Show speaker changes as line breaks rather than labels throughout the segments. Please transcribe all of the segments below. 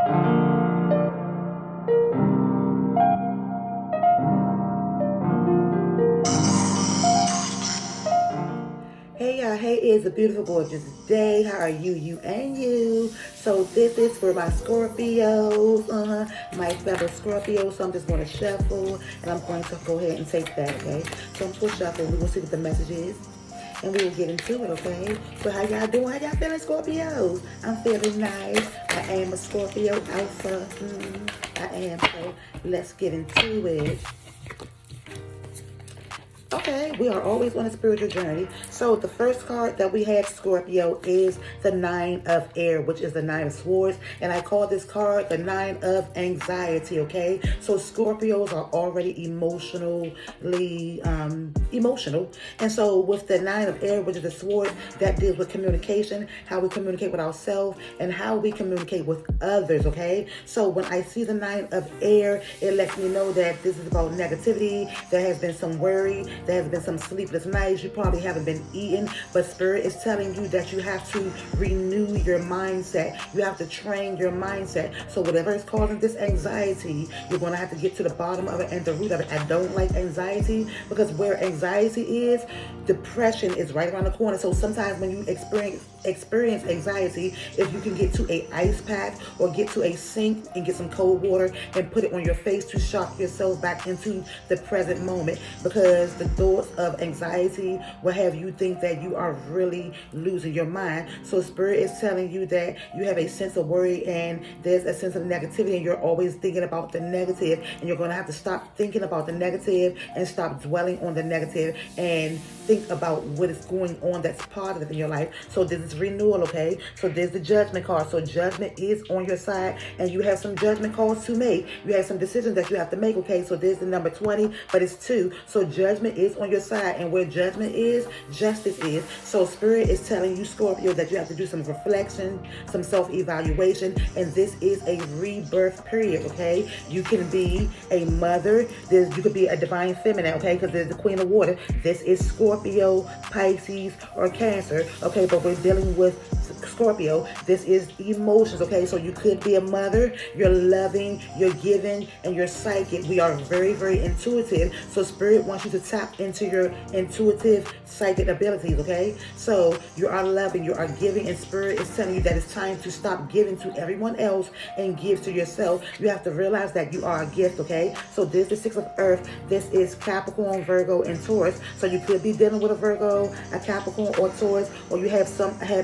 Hey y'all, hey, it's a beautiful, gorgeous day. How are you, and you? So this is for my Scorpios, my fellow Scorpios. So I'm just going to shuffle, and I'm going to go ahead and take that, okay? So I'm going to shuffle. We're going to see what the message is, and we will get into it, okay? So how y'all doing? How y'all feeling, Scorpios? I'm feeling nice. I am a Scorpio alpha. I am. So let's get into it. Okay, we are always on a spiritual journey. So the first card that we have, Scorpio, is the Nine of Air, which is the Nine of Swords. And I call this card the Nine of Anxiety, okay? So Scorpios are already emotional. And so with the Nine of Air, which is the sword, that deals with communication, how we communicate with ourselves, and how we communicate with others, okay? So when I see the Nine of Air, it lets me know that this is about negativity. There has been some worry. There has been some sleepless nights. You probably haven't been eating, but Spirit is telling you that you have to renew your mindset. You have to train your mindset. So whatever is causing this anxiety, you're going to have to get to the bottom of it and the root of it. I don't like anxiety because where anxiety is, depression is right around the corner. So sometimes when you experience anxiety, if you can get to a ice pack or get to a sink and get some cold water and put it on your face to shock yourself back into the present moment, because the thoughts of anxiety will have you think that you are really losing your mind. So Spirit is telling you that you have a sense of worry and there's a sense of negativity, and you're always thinking about the negative, and you're going to have to stop thinking about the negative and stop dwelling on the negative and think about what is going on that's positive in your life. So this is renewal, okay? So there's the Judgment card. So Judgment is on your side, and you have some judgment calls to make. You have some decisions that you have to make, okay? So there's the number 20, but it's 2. So Judgment is on your side, and where judgment is, justice is. So Spirit is telling you, Scorpio, that you have to do some reflection, some self-evaluation, and this is a rebirth period, okay? You can be a mother. You could be a divine feminine, okay? Because there's the Queen of Water. This is Scorpio, Pisces, or Cancer, okay? But we're dealing with Scorpio. This is emotions, okay? So you could be a mother, you're loving, you're giving, and you're psychic. We are very, very intuitive. So Spirit wants you to tap into your intuitive psychic abilities, okay? So you are loving, you are giving, and Spirit is telling you that it's time to stop giving to everyone else and give to yourself. You have to realize that you are a gift, okay? So this is the 6 of Earth. This is Capricorn, Virgo, and Taurus. So you could be dealing with a Virgo, a Capricorn, or Taurus, or you have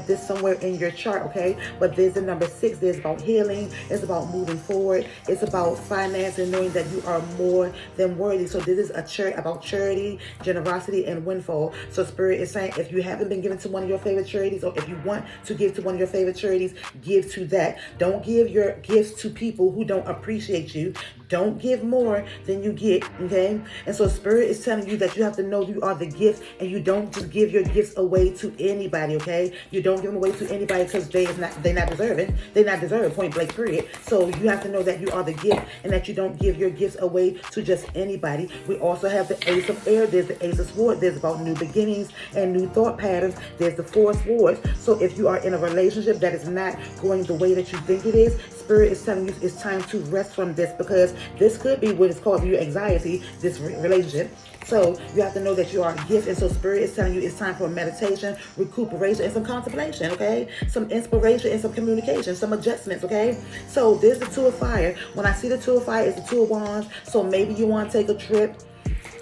this somewhere in your chart, okay? But there's the number 6. There's about healing. It's about moving forward. It's about finance and knowing that you are more than worthy. So this is about charity, generosity, and windfall. So Spirit is saying, if you haven't been given to one of your favorite charities, or if you want to give to one of your favorite charities, give to that. Don't give your gifts to people who don't appreciate you. Don't give more than you get, okay? And so Spirit is telling you that you have to know you are the gift, and you don't just give your gifts away to anybody, okay? You don't give them away to anybody because they're not deserving. They're not deserving, point blank, period. So you have to know that you are the gift, and that you don't give your gifts away to just anybody. We also have the Ace of Air. There's the Ace of Swords. There's about new beginnings and new thought patterns. There's the Four of Swords. So if you are in a relationship that is not going the way that you think it is, Spirit is telling you it's time to rest from this, because this could be what is causing you anxiety, this relationship. So you have to know that you are a gift, and so Spirit is telling you it's time for meditation, recuperation, and some contemplation, okay? Some inspiration and some communication, some adjustments, okay? So there's the Two of Fire. When I see the Two of Fire, it's the Two of Wands. So maybe you want to take a trip.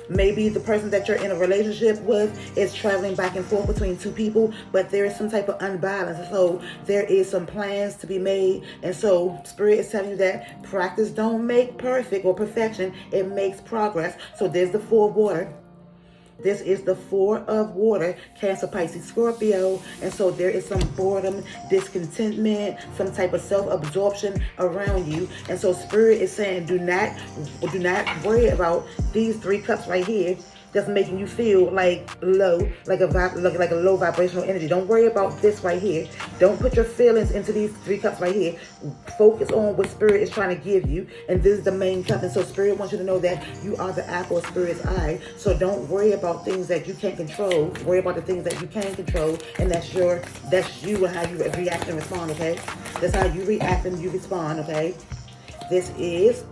Maybe the person that you're in a relationship with is traveling back and forth between two people, but there is some type of unbalance. So there is some plans to be made. And so Spirit is telling you that practice don't make perfect or perfection. It makes progress. So there's the Four of Water. This is the Four of Water, Cancer, Pisces, Scorpio. And so there is some boredom, discontentment, some type of self-absorption around you. And so Spirit is saying, do not worry about these 3 cups right here. that's making you feel like low, like a low vibrational energy. Don't worry about this right here. Don't put your feelings into these 3 cups right here. Focus on what Spirit is trying to give you, and this is the main cup. And so Spirit wants you to know that you are the apple of Spirit's eye. So don't worry about things that you can't control. Worry about the things that you can control, and that's you and how you react and respond. Okay, that's how you react and you respond. Okay, this is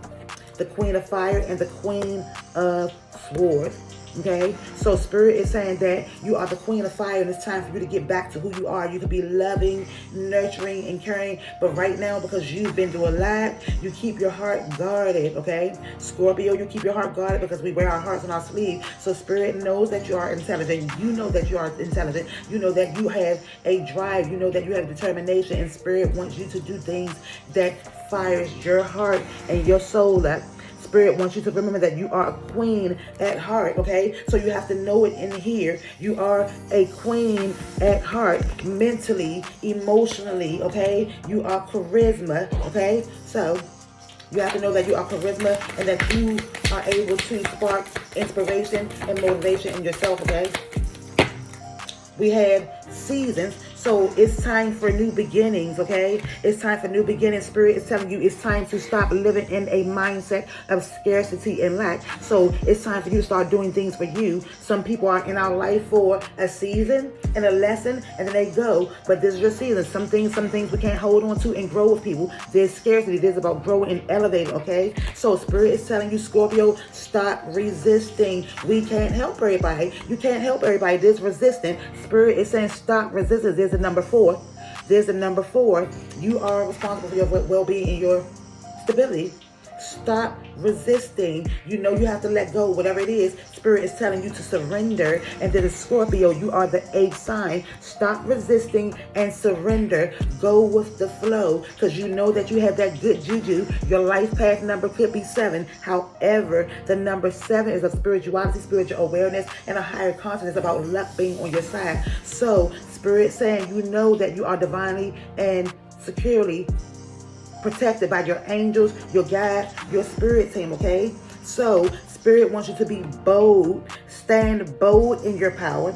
the Queen of Fire and the Queen of Swords. Okay, so Spirit is saying that you are the Queen of Fire, and it's time for you to get back to who you are. You could be loving, nurturing, and caring, but right now, because you've been through a lot, you keep your heart guarded. Okay, Scorpio, you keep your heart guarded because we wear our hearts on our sleeve. So Spirit knows that you are intelligent. You know that you are intelligent. You know that you have a drive. You know that you have determination, and Spirit wants you to do things that fires your heart and your soul up. Spirit wants you to remember that you are a queen at heart, okay? So you have to know it in here. You are a queen at heart, mentally, emotionally, okay? You are charisma, okay? So you have to know that you are charisma and that you are able to spark inspiration and motivation in yourself, okay? We have seasons. So it's time for new beginnings, okay? It's time for new beginnings. Spirit is telling you it's time to stop living in a mindset of scarcity and lack. So it's time for you to start doing things for you. Some people are in our life for a season and a lesson, and then they go. But this is your season. Some things we can't hold on to and grow with people. There's scarcity. There's about growing and elevating, okay? So Spirit is telling you, Scorpio, stop resisting. We can't help everybody. You can't help everybody. There's resistance. Spirit is saying stop resistance. There's the number 4. There's the number 4. You are responsible for your well-being and your stability. Stop resisting. You know you have to let go. Whatever it is, Spirit is telling you to surrender. And then Scorpio, you are the 8th sign. Stop resisting and surrender. Go with the flow, because you know that you have that good juju. Your life path number could be 7. However, the number 7 is of spirituality, spiritual awareness, and a higher consciousness about luck being on your side. So Spirit saying you know that you are divinely and securely protected by your angels, your guides, your spirit team, okay? So Spirit wants you to be bold. Stand bold in your power.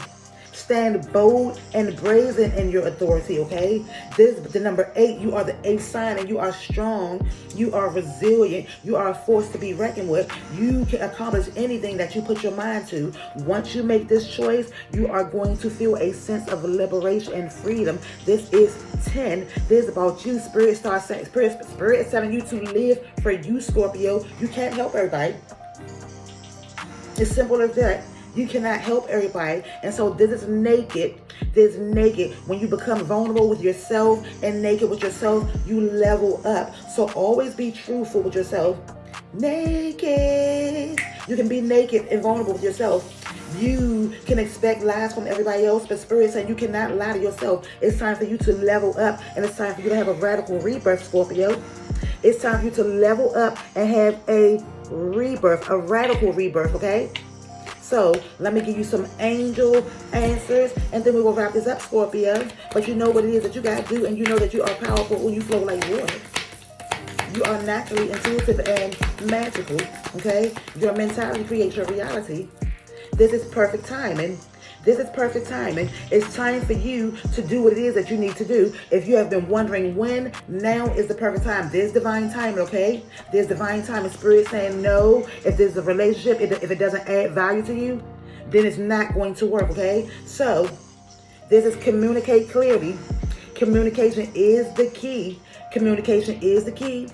Stand bold and brazen in your authority, okay? This the number 8. You are the 8th sign, and you are strong. You are resilient. You are a force to be reckoned with. You can accomplish anything that you put your mind to. Once you make this choice, you are going to feel a sense of liberation and freedom. This is 10. This is about you. Spirit is telling you to live for you, Scorpio. You can't help everybody. It's simple as that. You cannot help everybody. And so this is naked. This is naked. When you become vulnerable with yourself and naked with yourself, you level up. So always be truthful with yourself. Naked. You can be naked and vulnerable with yourself. You can expect lies from everybody else, but Spirit saying you cannot lie to yourself. It's time for you to level up, and it's time for you to have a radical rebirth, Scorpio. It's time for you to level up and have a rebirth, a radical rebirth, okay? So let me give you some angel answers, and then we will wrap this up, Scorpio. But you know what it is that you got to do, and you know that you are powerful when you flow like water. You are naturally intuitive and magical, okay? Your mentality creates your reality. This is perfect timing. This is perfect timing. It's time for you to do what it is that you need to do. If you have been wondering when, now is the perfect time. There's divine timing, okay? There's divine timing. Spirit saying no. If there's a relationship, if it doesn't add value to you, then it's not going to work, okay? So this is communicate clearly. Communication is the key. Communication is the key.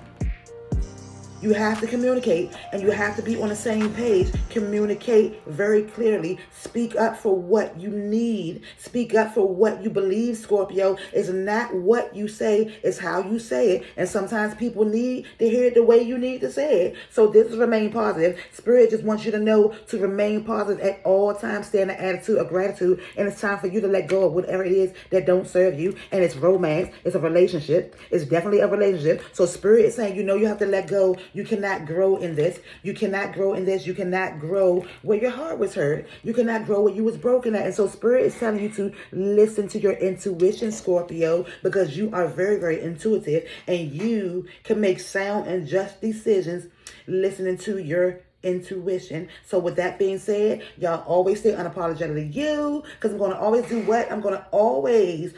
You have to communicate, and you have to be on the same page. Communicate very clearly. Speak up for what you need. Speak up for what you believe, Scorpio. It's not what you say, it's how you say it. And sometimes people need to hear it the way you need to say it. So this is remain positive. Spirit just wants you to know to remain positive at all times. Stay in an attitude of gratitude. And it's time for you to let go of whatever it is that don't serve you. And it's romance. It's a relationship. It's definitely a relationship. So Spirit is saying, you know, you have to let go. You cannot grow in this. You cannot grow in this. You cannot grow where your heart was hurt. You cannot grow where you was broken at. And so Spirit is telling you to listen to your intuition, Scorpio, because you are very, very intuitive, and you can make sound and just decisions listening to your intuition. So with that being said, y'all always stay unapologetically you, because I'm going to always do what? I'm going to always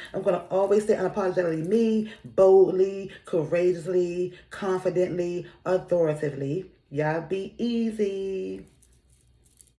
stay unapologetically me, boldly, courageously, confidently, authoritatively. Y'all be easy.